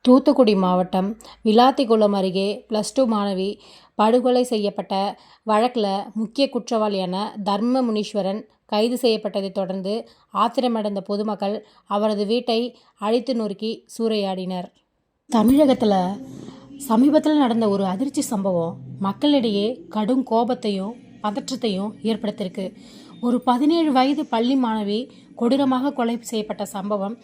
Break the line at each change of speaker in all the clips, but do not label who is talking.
தூத்துக்குடி மாவட்டம் விளாத்திக்குளம் அருகே +2 மாணவி படுகொலை செய்யப்பட்ட வழக்கில் முக்கிய குற்றவாளியான தர்ம முனீஸ்வரன் கைது செய்யப்பட்டதைத் தொடர்ந்து ஆத்திரமடைந்த பொதுமக்கள் அவரது வீட்டை அழித்து நொறுக்கி சூறையாடினர். தமிழகத்தில் சமீபத்தில் நடந்த ஒரு அதிர்ச்சி சம்பவம் மக்களிடையே கடும் கோபத்தையும் பதற்றத்தையும் ஏற்படுத்தியிருக்கு. ஒரு 17 வயது பள்ளி மாணவி கொடூரமாக கொலை செய்யப்பட்ட சம்பவம்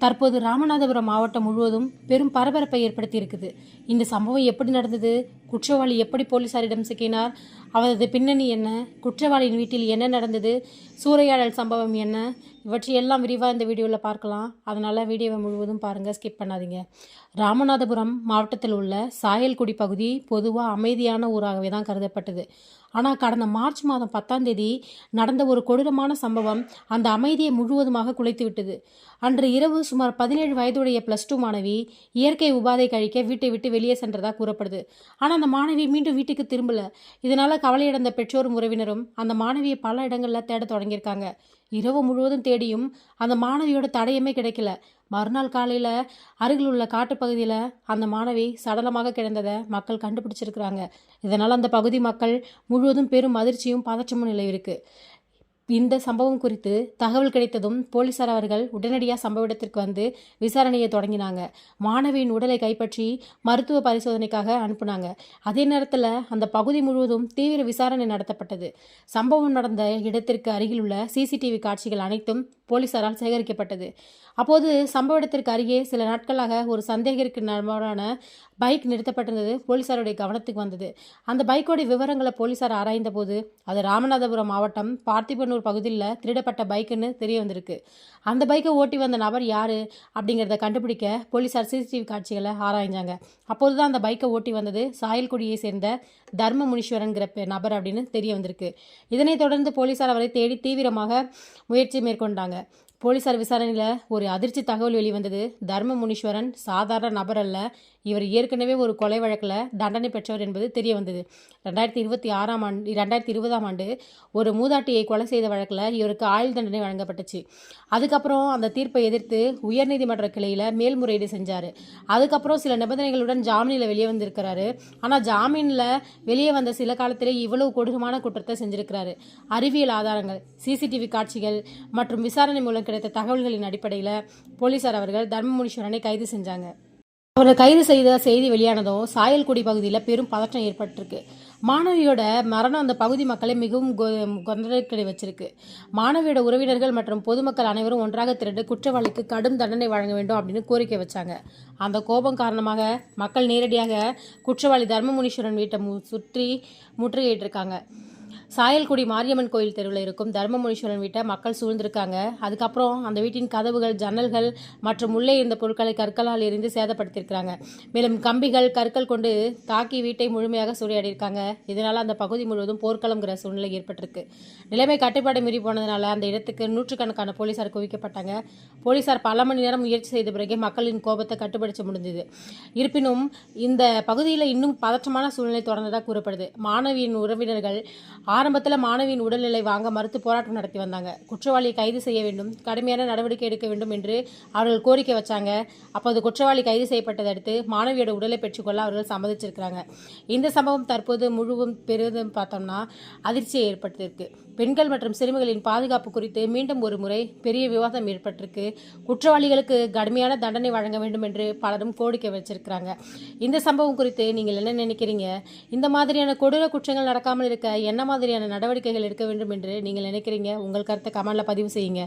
தற்போது ராமநாதபுரம் மாவட்டம் முழுவதும் பெரும் பரபரப்பை ஏற்படுத்தி இருக்குது. இந்த சம்பவம் எப்படி நடந்தது, குற்றவாளி எப்படி போலீசாரிடம் சிக்கினார், அவரது பின்னணி என்ன, குற்றவாளியின் வீட்டில் என்ன நடந்தது, சூறையாடல் சம்பவம் என்ன, இவற்றையெல்லாம் விரிவாக இந்த வீடியோவில் பார்க்கலாம். அதனால் வீடியோவை முழுவதும் பாருங்கள், ஸ்கிப் பண்ணாதீங்க. ராமநாதபுரம் மாவட்டத்தில் உள்ள சாயல்குடி பகுதி பொதுவாக அமைதியான ஊராகவே தான் கருதப்பட்டது. ஆனால் கடந்த மார்ச் மாதம் 10ஆம் தேதி நடந்த ஒரு கொடூரமான சம்பவம் அந்த அமைதியை முழுவதுமாக குலைத்து விட்டது. அன்று இரவு சுமார் 17 வயதுடைய +2 மாணவி இயற்கை உபாதை கழிக்க வீட்டை விட்டு வெளியே சென்றதாக கூறப்படுது. ஆனால் அந்த மாணவி மீண்டும் வீட்டுக்கு திரும்பல. இதனால் கவலையடைந்த பெற்றோரும் உறவினரும் அந்த மாணவியை பல இடங்களில் தேட தொடங்கியிருக்காங்க. இரவு முழுவதும் தேடியும் அந்த மாணவியோட தடயமே கிடைக்கல. மறுநாள் காலையில் அருகில் உள்ள காட்டுப்பகுதியில் அந்த மாணவி சடலமாக கிடந்ததை மக்கள் கண்டுபிடிச்சிருக்கிறாங்க. இதனால் அந்த பகுதி மக்கள் முழுவதும் பெரும் அதிர்ச்சியும் பதற்றமும் நிலவிருக்கு. இந்த சம்பவம் குறித்து தகவல் கிடைத்ததும் போலீசார் அவர்கள் உடனடியாக சம்பவ இடத்திற்கு வந்து விசாரணையை தொடங்கினாங்க. மாணவியின் உடலை கைப்பற்றி மருத்துவ பரிசோதனைக்காக அனுப்புனாங்க. அதே நேரத்தில் அந்த பகுதி முழுவதும் தீவிர விசாரணை நடத்தப்பட்டது. சம்பவம் நடந்த இடத்திற்கு அருகில் உள்ள CCTV காட்சிகள் அனைத்தும் போலீசாரால் சேகரிக்கப்பட்டது. அப்போது சம்பவ இடத்திற்கு அருகே சில நாட்களாக ஒரு சந்தேகத்திற்கு நபரான பைக் நிறுத்தப்பட்டிருந்தது போலீசாருடைய கவனத்துக்கு வந்தது. அந்த பைக்கோட விவரங்களை போலீசார் ஆராய்ந்த போது அது ராமநாதபுரம் மாவட்டம் பார்த்திபனூர் பகுதியில் திருடப்பட்ட பைக்குன்னு தெரிய வந்திருக்கு. அந்த பைக்கை ஓட்டி வந்த நபர் யார் அப்படிங்கிறத கண்டுபிடிக்க போலீசார் CCTV காட்சிகளை ஆராய்ஞ்சாங்க. அப்போது தான் அந்த பைக்கை ஓட்டி வந்தது சாயல்குடியை சேர்ந்த தர்ம முனீஸ்வரன்கிற நபர் அப்படின்னு தெரிய வந்திருக்கு. இதனைத் தொடர்ந்து போலீசார் அவரை தேடி தீவிரமாக முயற்சி மேற்கொண்டாங்க. போலீசார் விசாரணையில் ஒரு அதிர்ச்சி தகவல் வெளிவந்தது. தர்ம முனீஸ்வரன் சாதாரண நபர் அல்ல, இவர் ஏற்கனவே ஒரு கொலை வழக்கில் தண்டனை பெற்றவர் என்பது தெரிய வந்தது. 2020ஆம் ஆண்டு ஒரு மூதாட்டியை கொலை செய்த வழக்கில் இவருக்கு ஆயுள் தண்டனை வழங்கப்பட்டுச்சு. அதுக்கப்புறம் அந்த தீர்ப்பை எதிர்த்து உயர்நீதிமன்ற கிளையில் மேல்முறையீடு செஞ்சார். அதுக்கப்புறம் சில நிபந்தனைகளுடன் ஜாமீனில் வெளியே வந்திருக்கிறாரு. ஆனால் ஜாமீனில் வெளியே வந்த சில காலத்திலே இவ்வளவு கொடூரமான குற்றத்தை செஞ்சிருக்கிறாரு. அறிவியல் ஆதாரங்கள், CCTV காட்சிகள் மற்றும் விசாரணை மூலம் கிடைத்த தகவல்களின் அடிப்படையில் போலீசார் அவர்கள் தர்ம முனீஸ்வரனை கைது செஞ்சாங்க. அவரை கைது செய்த செய்தி வெளியானதும் சாயல்குடி பகுதியில் பெரும் பதற்றம் ஏற்பட்டிருக்கு. மாணவியோட மரணம் அந்த பகுதி மக்களை மிகவும் கொந்தளிக்க வச்சிருக்கு. மாணவியோட உறவினர்கள் மற்றும் பொதுமக்கள் அனைவரும் ஒன்றாக திரண்டு குற்றவாளிக்கு கடும் தண்டனை வழங்க வேண்டும் அப்படின்னு கோரிக்கை வச்சாங்க. அந்த கோபம் காரணமாக மக்கள் நேரடியாக குற்றவாளி தர்ம முனீஸ்வரன் வீட்டை சுற்றி முற்றுகையிட்டிருக்காங்க. சாயல்குடி மாரியம்மன் கோயில் தெருவில் இருக்கும் தர்ம முனீஸ்வரன் வீட்டை மக்கள் சூழ்ந்திருக்காங்க. அதுக்கப்புறம் அந்த வீட்டின் கதவுகள், ஜன்னல்கள் மற்றும் உள்ளே இருந்த பொருட்களை கற்களால் எரிந்து சேதப்படுத்தியிருக்கிறாங்க. மேலும் கம்பிகள், கற்கள் கொண்டு தாக்கி வீட்டை முழுமையாக சூறையாடியிருக்காங்க. இதனால் அந்த பகுதி முழுவதும் போர்க்களம்ங்கிற சூழ்நிலை ஏற்பட்டிருக்கு. நிலைமை கட்டுப்பாடு மீறி போனதுனால அந்த இடத்துக்கு நூற்றுக்கணக்கான போலீசார் குவிக்கப்பட்டாங்க. போலீசார் பல மணி நேரம் முயற்சி செய்த பிறகு மக்களின் கோபத்தை கட்டுப்படுத்த முடிஞ்சது. இருப்பினும் இந்த பகுதியில் இன்னும் பதற்றமான சூழ்நிலை தொடர்ந்ததாக கூறப்படுது. மாணவியின் உறவினர்கள் ஆரம்பத்தில் மாணவியின் உடல்நிலை வாங்க மறுத்து போராட்டம் நடத்தி வந்தாங்க. குற்றவாளியை கைது செய்ய வேண்டும், கடுமையான நடவடிக்கை எடுக்க வேண்டும் என்று அவர்கள் கோரிக்கை வச்சாங்க. அப்போது குற்றவாளி கைது செய்யப்பட்டதை அடுத்து மாணவியோட உடலை பெற்றுக்கொள்ள அவர்கள் சம்மதிச்சிருக்கிறாங்க. இந்த சம்பவம் தற்போது முழுவதும் பெரிதும் பார்த்தோம்னா அதிர்ச்சியை ஏற்படுத்தியிருக்கு. பெண்கள் மற்றும் சிறுமிகளின் பாதுகாப்பு குறித்து மீண்டும் ஒரு முறை பெரிய விவாதம் ஏற்பட்டிருக்கு. குற்றவாளிகளுக்கு கடுமையான தண்டனை வழங்க வேண்டும் என்று பலரும் கோரிக்கை வச்சிருக்கிறாங்க. இந்த சம்பவம் குறித்து நீங்கள் என்ன நினைக்கிறீங்க? இந்த மாதிரியான கொடூர குற்றங்கள் நடக்காமல் இருக்க என்ன மாதிரியான நடவடிக்கைகள் எடுக்க வேண்டும் என்று நீங்கள் நினைக்கிறீங்க? உங்கள் கருத்தை கமெண்ட்ல பதிவு செய்யுங்க.